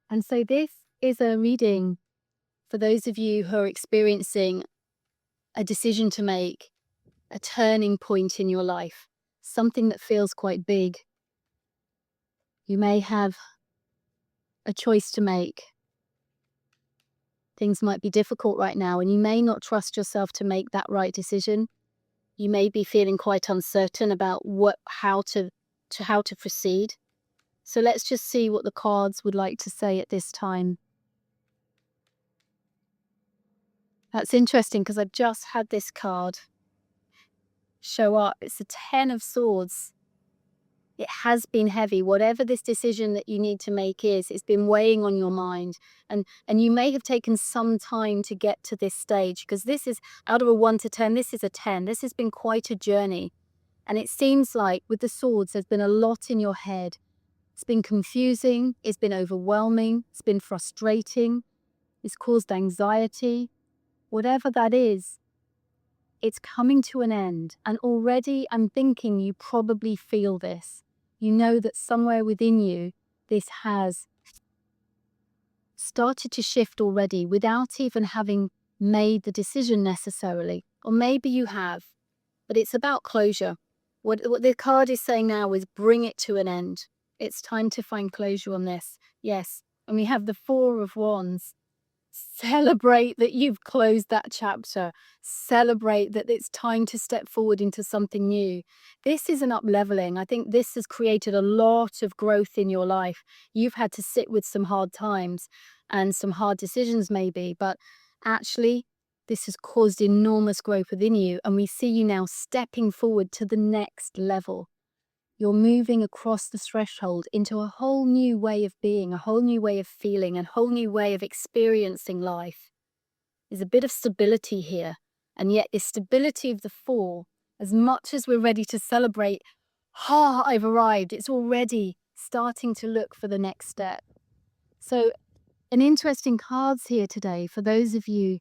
And so this is a reading for those of you who are experiencing a decision to make, a turning point in your life, something that feels quite big. You may have a choice to make. Things might be difficult right now, and you may not trust yourself to make that right decision. You may be feeling quite uncertain about how to proceed. So let's just see what the cards would like to say at this time. That's interesting because I've just had this card show up. It's the 10 of Swords. It has been heavy. Whatever this decision that you need to make is, it's been weighing on your mind. And you may have taken some time to get to this stage, because this is, out of a 1 to 10, this is a 10. This has been quite a journey. And it seems like with the Swords, there's been a lot in your head. It's been confusing. It's been overwhelming. It's been frustrating. It's caused anxiety. Whatever that is, it's coming to an end. And already I'm thinking you probably feel this. You know that somewhere within you, this has started to shift already without even having made the decision necessarily. Or maybe you have, but it's about closure. What the card is saying now is bring it to an end. It's time to find closure on this. Yes. And we have the Four of Wands. Celebrate that you've closed that chapter. Celebrate that it's time to step forward into something new. This is an up-leveling. I think this has created a lot of growth in your life. You've had to sit with some hard times and some hard decisions maybe, but actually this has caused enormous growth within you, and we see you now stepping forward to the next level. You're moving across the threshold into a whole new way of being, a whole new way of feeling, a whole new way of experiencing life. There's a bit of stability here. And yet this stability of the Four, as much as we're ready to celebrate, I've arrived, it's already starting to look for the next step. So an interesting cards here today for those of you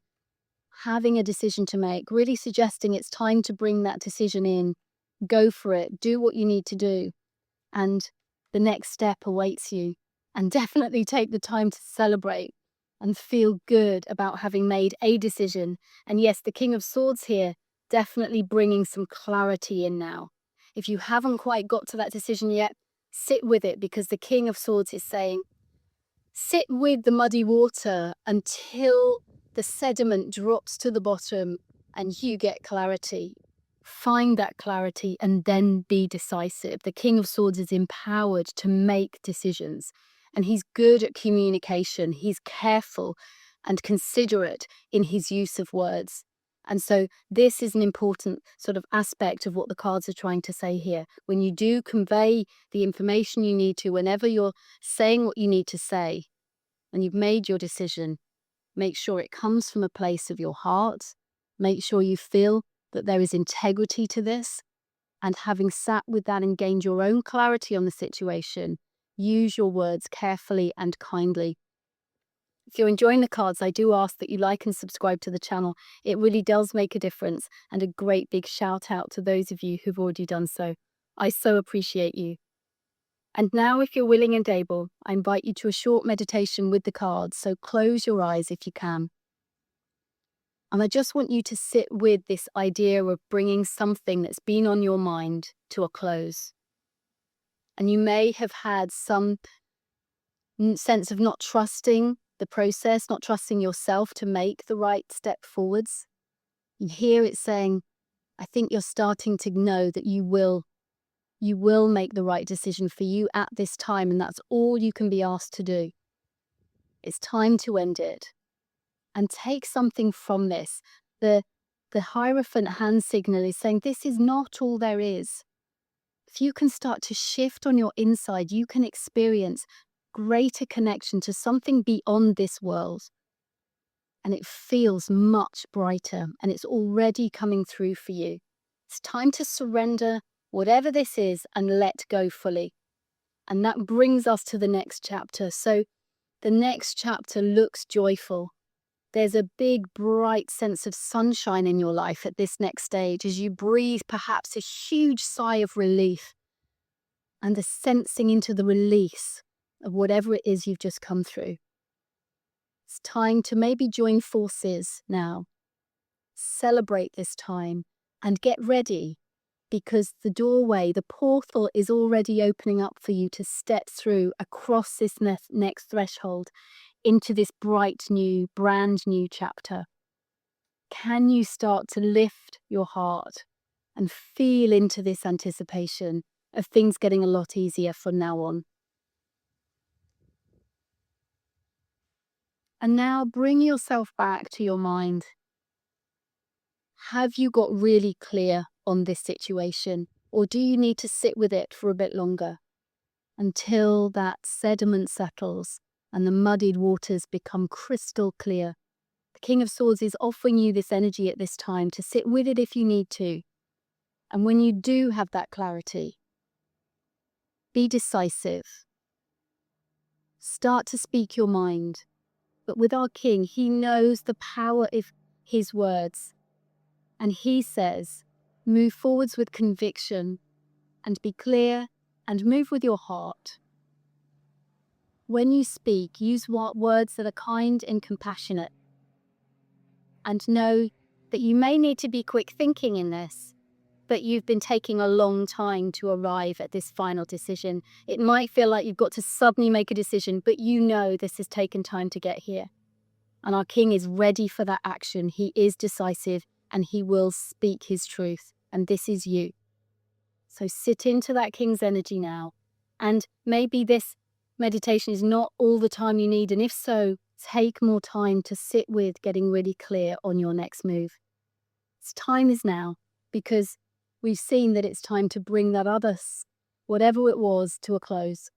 having a decision to make, really suggesting it's time to bring that decision in, go for it, do what you need to do, and the next step awaits you. And definitely take the time to celebrate and feel good about having made a decision. And yes, the King of Swords here, definitely bringing some clarity in now. If you haven't quite got to that decision yet, sit with it, because the King of Swords is saying, sit with the muddy water until the sediment drops to the bottom and you get clarity. Find that clarity and then be decisive. The King of Swords is empowered to make decisions, and he's good at communication. He's careful and considerate in his use of words. And so this is an important sort of aspect of what the cards are trying to say here. When you do convey the information you need to, whenever you're saying what you need to say and you've made your decision, make sure it comes from a place of your heart. Make sure you feel that there is integrity to this. And having sat with that and gained your own clarity on the situation, use your words carefully and kindly. If you're enjoying the cards, I do ask that you like and subscribe to the channel. It really does make a difference, and a great big shout out to those of you who've already done so. I so appreciate you. And now, if you're willing and able, I invite you to a short meditation with the cards, so close your eyes if you can. And I just want you to sit with this idea of bringing something that's been on your mind to a close. And you may have had some sense of not trusting the process, not trusting yourself to make the right step forwards. And here it's saying, I think you're starting to know that you will make the right decision for you at this time, and that's all you can be asked to do. It's time to end it and take something from this. The Hierophant hand signal is saying this is not all there is. If you can start to shift on your inside, you can experience greater connection to something beyond this world. And it feels much brighter, and it's already coming through for you. It's time to surrender whatever this is and let go fully. And that brings us to the next chapter. So the next chapter looks joyful. There's a big, bright sense of sunshine in your life at this next stage as you breathe perhaps a huge sigh of relief and the sensing into the release of whatever it is you've just come through. It's time to maybe join forces now. Celebrate this time and get ready, because the doorway, the portal is already opening up for you to step through across this next threshold into this bright new, brand new chapter. Can you start to lift your heart and feel into this anticipation of things getting a lot easier from now on? And now bring yourself back to your mind. Have you got really clear on this situation, or do you need to sit with it for a bit longer until that sediment settles and the muddied waters become crystal clear? The King of Swords is offering you this energy at this time to sit with it if you need to. And when you do have that clarity, be decisive. Start to speak your mind. But with our King, he knows the power of his words. And he says, move forwards with conviction and be clear and move with your heart. When you speak, use words that are kind and compassionate. And know that you may need to be quick thinking in this, but you've been taking a long time to arrive at this final decision. It might feel like you've got to suddenly make a decision, but you know this has taken time to get here. And our King is ready for that action. He is decisive and he will speak his truth. And this is you. So sit into that King's energy now. And maybe this meditation is not all the time you need. And if so, take more time to sit with getting really clear on your next move. Time is now, because we've seen that it's time to bring that other, whatever it was, to a close.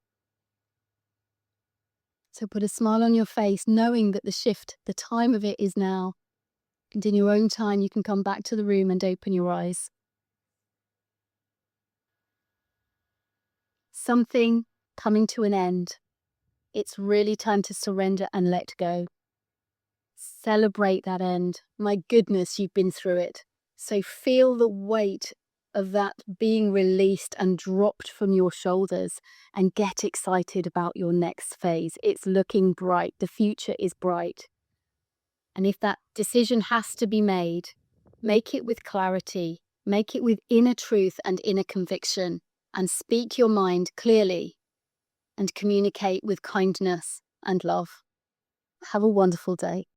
So put a smile on your face, knowing that the shift, the time of it is now. And in your own time, you can come back to the room and open your eyes. Something coming to an end. It's really time to surrender and let go. Celebrate that end. My goodness, you've been through it. So feel the weight of that being released and dropped from your shoulders, and get excited about your next phase. It's looking bright. The future is bright. And if that decision has to be made, make it with clarity, make it with inner truth and inner conviction, and speak your mind clearly and communicate with kindness and love. Have a wonderful day.